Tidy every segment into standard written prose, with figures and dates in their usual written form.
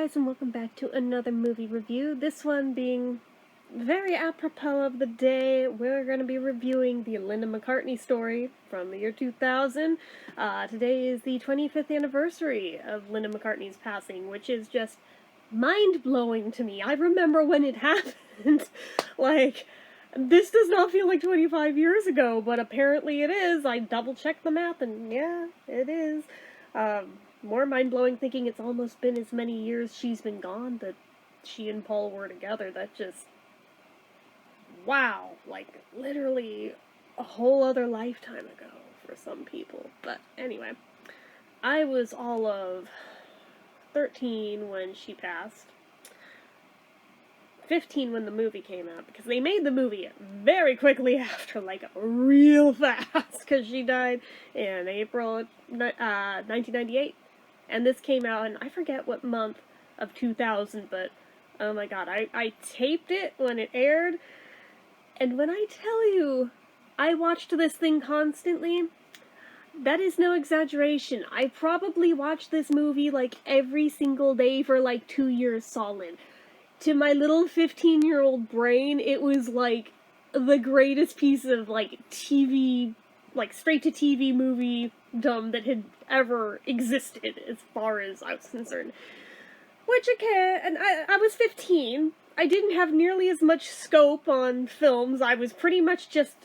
guys, and welcome back to another movie review. This one being very apropos of the day. We're going to be reviewing the Linda McCartney Story from the year 2000. Today is the 25th anniversary of Linda McCartney's passing, which is just mind-blowing to me. I remember when it happened. This does not feel like 25 years ago, but apparently it is. I double-checked the math, and yeah, it is. More mind-blowing thinking it's almost been as many years she's been gone that she and Paul were together. That just... wow. Like, literally a whole other lifetime ago for some people. But anyway, I was all of 13 when she passed. 15 when the movie came out, because they made the movie very quickly after, like, real fast, because she died in April 1998. And this came out in, I forget what month of 2000, but oh my god, I taped it when it aired, and when I tell you I watched this thing constantly, that is no exaggeration. I probably watched this movie, like, every single day for, like, 2 years solid. To my little 15-year-old brain, it was, like, the greatest piece of, like, TV, like, straight-to-TV movie-dom that had ever existed, as far as I was concerned. Which, okay, and I was 15. I didn't have nearly as much scope on films. I was pretty much just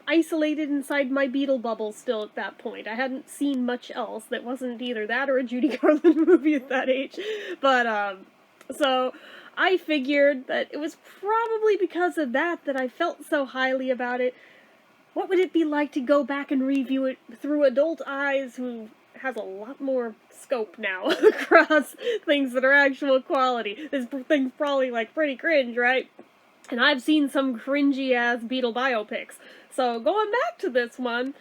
isolated inside my Beatle bubble still at that point. I hadn't seen much else that wasn't either that or a Judy Garland movie at that age. But, so I figured that it was probably because of that I felt so highly about it. What would it be like to go back and review it through adult eyes who has a lot more scope now across things that are actual quality? This thing's probably, like, pretty cringe, right? And I've seen some cringy-ass Beatle biopics. So, going back to this one,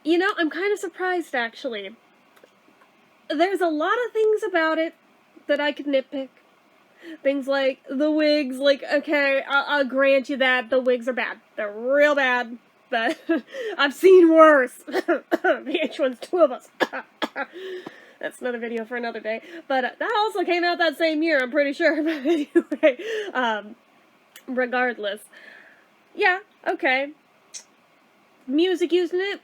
you know, I'm kind of surprised, actually. There's a lot of things about it that I could nitpick. Things like the wigs, like, okay, I'll grant you that the wigs are bad. They're real bad. But I've seen worse. VH1's two of us. That's another video for another day. But that also came out that same year, I'm pretty sure. But anyway, regardless. Yeah, okay. Music used in it,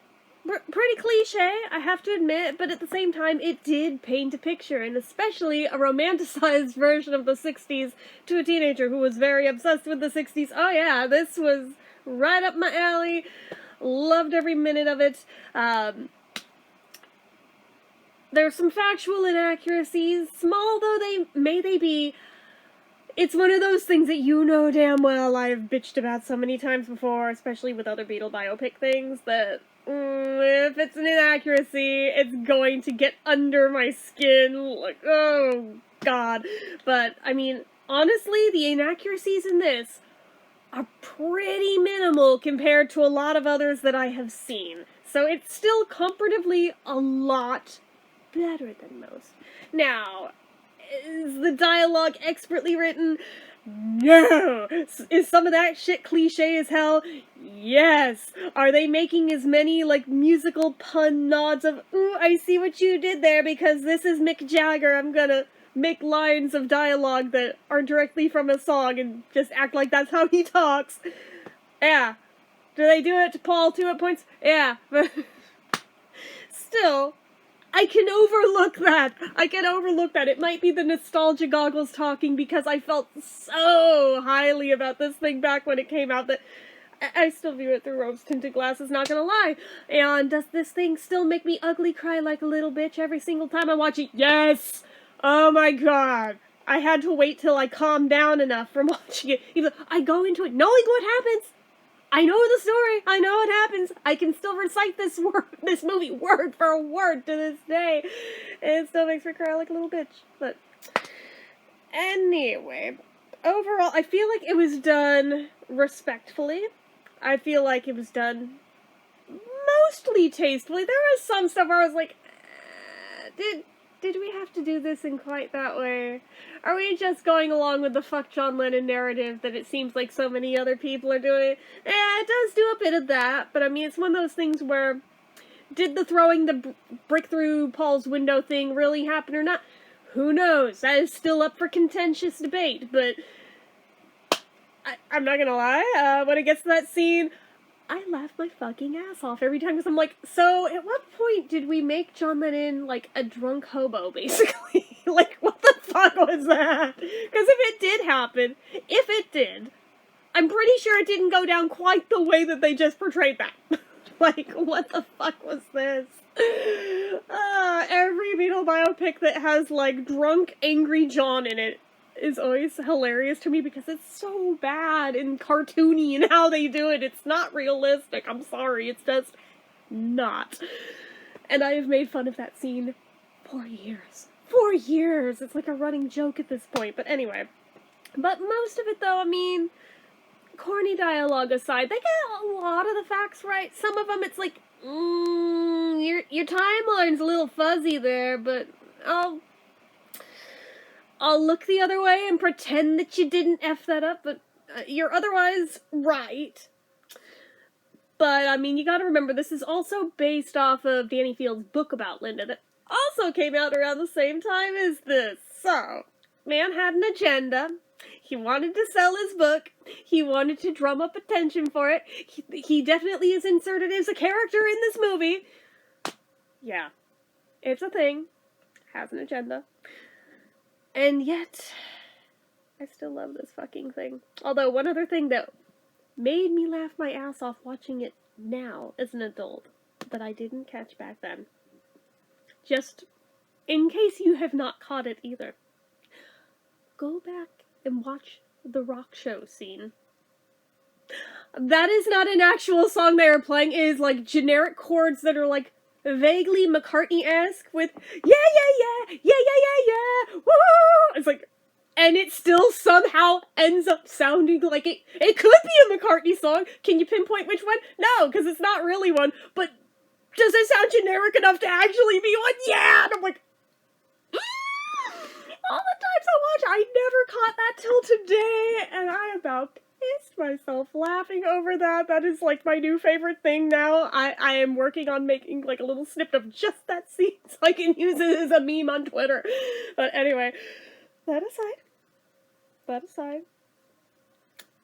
pretty cliche, I have to admit, but at the same time, it did paint a picture, and especially a romanticized version of the 60s to a teenager who was very obsessed with the 60s. Oh yeah, this was right up my alley. Loved every minute of it. There's some factual inaccuracies, small though they be. It's one of those things that you know damn well I've bitched about so many times before, especially with other Beatle biopic things, that if it's an inaccuracy, it's going to get under my skin, like, oh god. But, I mean, honestly, the inaccuracies in this are pretty minimal compared to a lot of others that I have seen. So it's still comparatively a lot better than most. Now, is the dialogue expertly written? No! Is some of that shit cliche as hell? Yes! Are they making as many, like, musical pun nods of, ooh, I see what you did there because this is Mick Jagger, I'm gonna make lines of dialogue that are directly from a song and just act like that's how he talks? Yeah. Do they do it to Paul too at points? Yeah. But still, I can overlook that. I can overlook that. It might be the nostalgia goggles talking because I felt so highly about this thing back when it came out that I still view it through rose-tinted glasses, not gonna lie. And does this thing still make me ugly cry like a little bitch every single time I watch it? Yes! Oh my god. I had to wait till I calmed down enough from watching it. Even though I go into it knowing what happens. I know the story. I know what happens. I can still recite this movie word for word to this day. And it still makes me cry like a little bitch. But anyway, overall, I feel like it was done respectfully. I feel like it was done mostly tastefully. There was some stuff where I was like, did we have to do this in quite that way? Are we just going along with the fuck John Lennon narrative that it seems like so many other people are doing? Yeah, it does do a bit of that, but I mean, it's one of those things where, did the throwing the brick through Paul's window thing really happen or not? Who knows? That is still up for contentious debate, but I'm not gonna lie, when it gets to that scene, I laugh my fucking ass off every time, because I'm like, so at what point did we make John Lennon, like, a drunk hobo, basically? Like, what the fuck was that? Because if it did happen, if it did, I'm pretty sure it didn't go down quite the way that they just portrayed that. Like, what the fuck was this? Every Beatle biopic that has, like, drunk, angry John in it is always hilarious to me because it's so bad and cartoony in how they do it. It's not realistic. I'm sorry. It's just not. And I have made fun of that scene for years. For years! It's like a running joke at this point. But anyway. But most of it, though, I mean, corny dialogue aside, they get a lot of the facts right. Some of them, it's like, your timeline's a little fuzzy there, but I'll look the other way and pretend that you didn't F that up, but you're otherwise right. But, I mean, you gotta remember, this is also based off of Danny Field's book about Linda that also came out around the same time as this. So, man had an agenda. He wanted to sell his book. He wanted to drum up attention for it. He definitely is inserted as a character in this movie. Yeah. It's a thing. Has an agenda. And yet, I still love this fucking thing. Although, one other thing that made me laugh my ass off watching it now as an adult that I didn't catch back then. Just in case you have not caught it either. Go back and watch the rock show scene. That is not an actual song they are playing. It is like generic chords that are like vaguely McCartney-esque with yeah, woo! It's like, and it still somehow ends up sounding like it could be a McCartney song. Can you pinpoint which one? No, because it's not really one, but does it sound generic enough to actually be one? Yeah! And I'm like, all the times I watch, I never caught that till today, and I about pissed myself laughing over that. That is like my new favorite thing now. I am working on making like a little snippet of just that scene so I can use it as a meme on Twitter. But anyway, that aside,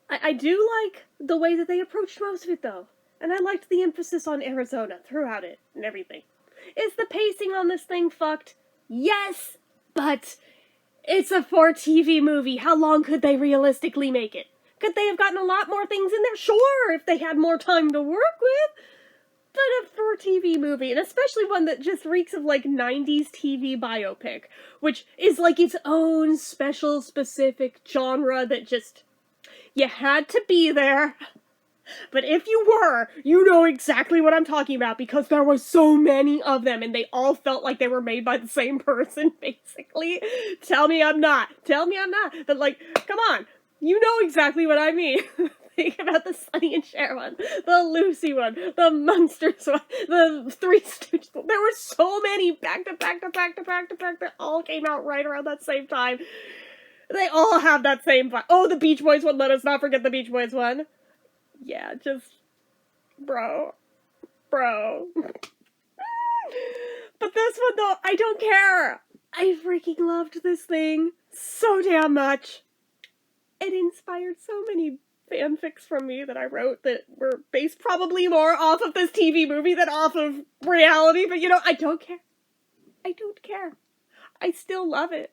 I do like the way that they approached most of it though. And I liked the emphasis on Arizona throughout it and everything. Is the pacing on this thing fucked? Yes, but it's a for TV movie. How long could they realistically make it? Could they have gotten a lot more things in there? Sure, if they had more time to work with. But a for TV movie, and especially one that just reeks of like 90s TV biopic, which is like its own special, specific genre that just, you had to be there. But if you were, you know exactly what I'm talking about, because there were so many of them, and they all felt like they were made by the same person, basically. Tell me I'm not. But like, come on. You know exactly what I mean. Think about the Sonny and Cher one, the Lucy one, the Munsters one, the Three Stooges one. There were so many back to back that all came out right around that same time. They all have that same vibe. Oh, the Beach Boys one. Let us not forget the Beach Boys one. Yeah, just, bro. But this one, though, I don't care. I freaking loved this thing so damn much. It inspired so many fanfics from me that I wrote that were based probably more off of this TV movie than off of reality, but you know, I don't care. I still love it.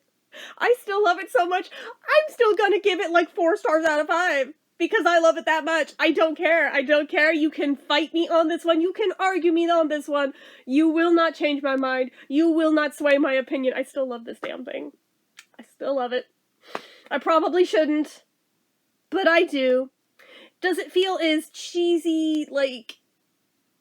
I still love it so much, I'm still gonna give it like 4 stars out of 5. Because I love it that much. I don't care. You can fight me on this one. You can argue me on this one. You will not change my mind. You will not sway my opinion. I still love this damn thing. I still love it. I probably shouldn't. But I do. Does it feel as cheesy, like,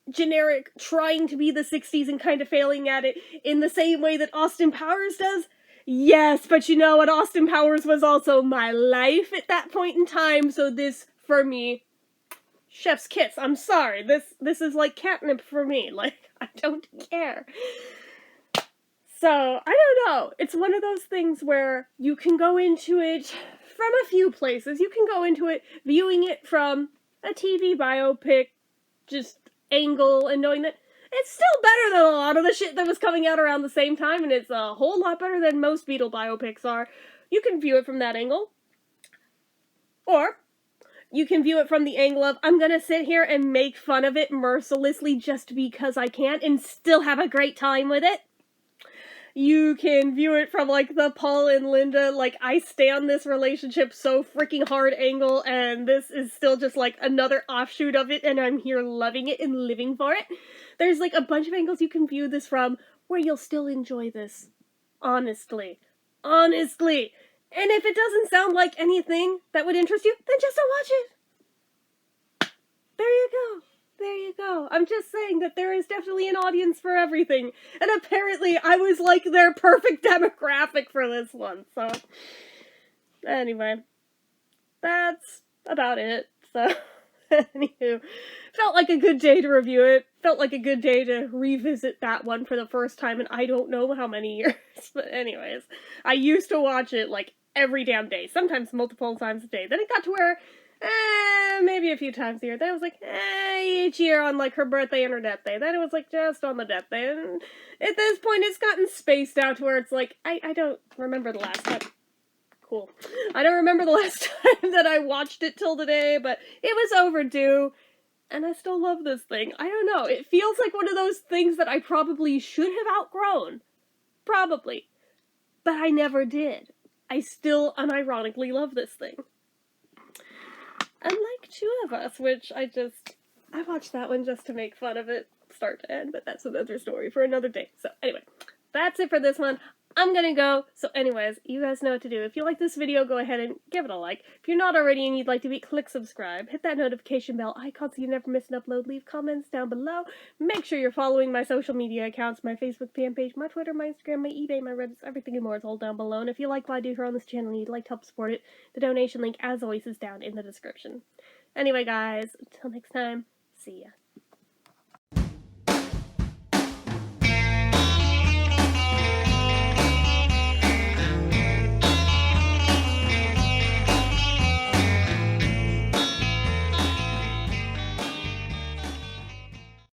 generic, trying to be the 60s and kind of failing at it in the same way that Austin Powers does? Yes, but you know what? Austin Powers was also my life at that point in time, so this, for me, chef's kiss. I'm sorry. This is like catnip for me. Like, I don't care. So, I don't know. It's one of those things where you can go into it from a few places. You can go into it viewing it from a TV biopic, just angle, and knowing that it's still better than a lot of the shit that was coming out around the same time, and it's a whole lot better than most Beatle biopics are. You can view it from that angle. Or you can view it from the angle of, I'm gonna sit here and make fun of it mercilessly just because I can and still have a great time with it. You can view it from, like, the Paul and Linda, like, I stand this relationship so freaking hard angle, and this is still just, like, another offshoot of it, and I'm here loving it and living for it. There's, like, a bunch of angles you can view this from where you'll still enjoy this. Honestly. Honestly. And if it doesn't sound like anything that would interest you, then just don't watch it. There you go. There you go. I'm just saying that there is definitely an audience for everything. And apparently I was like their perfect demographic for this one. So, anyway. That's about it. So, anywho. Felt like a good day to review it. Felt like a good day to revisit that one for the first time in I don't know how many years. But anyways, I used to watch it like every damn day. Sometimes multiple times a day. Then it got to where maybe a few times a year. Then it was like, each year on, like, her birthday and her death day. Then it was, like, just on the death day. And at this point, it's gotten spaced out to where it's like, I don't remember the last time. Cool. I don't remember the last time that I watched it till today, but it was overdue. And I still love this thing. I don't know. It feels like one of those things that I probably should have outgrown. Probably. But I never did. I still unironically love this thing. Unlike Two of Us, which I watched that one just to make fun of it, start to end, but that's another story for another day. So anyway, that's it for this one. I'm gonna go. So anyways, you guys know what to do. If you like this video, go ahead and give it a like. If you're not already and you'd like to be, click subscribe. Hit that notification bell icon so you never miss an upload. Leave comments down below. Make sure you're following my social media accounts, my Facebook fan page, my Twitter, my Instagram, my eBay, my Reddit, everything and more is all down below. And if you like what I do here on this channel and you'd like to help support it, the donation link, as always, is down in the description. Anyway, guys, until next time, see ya.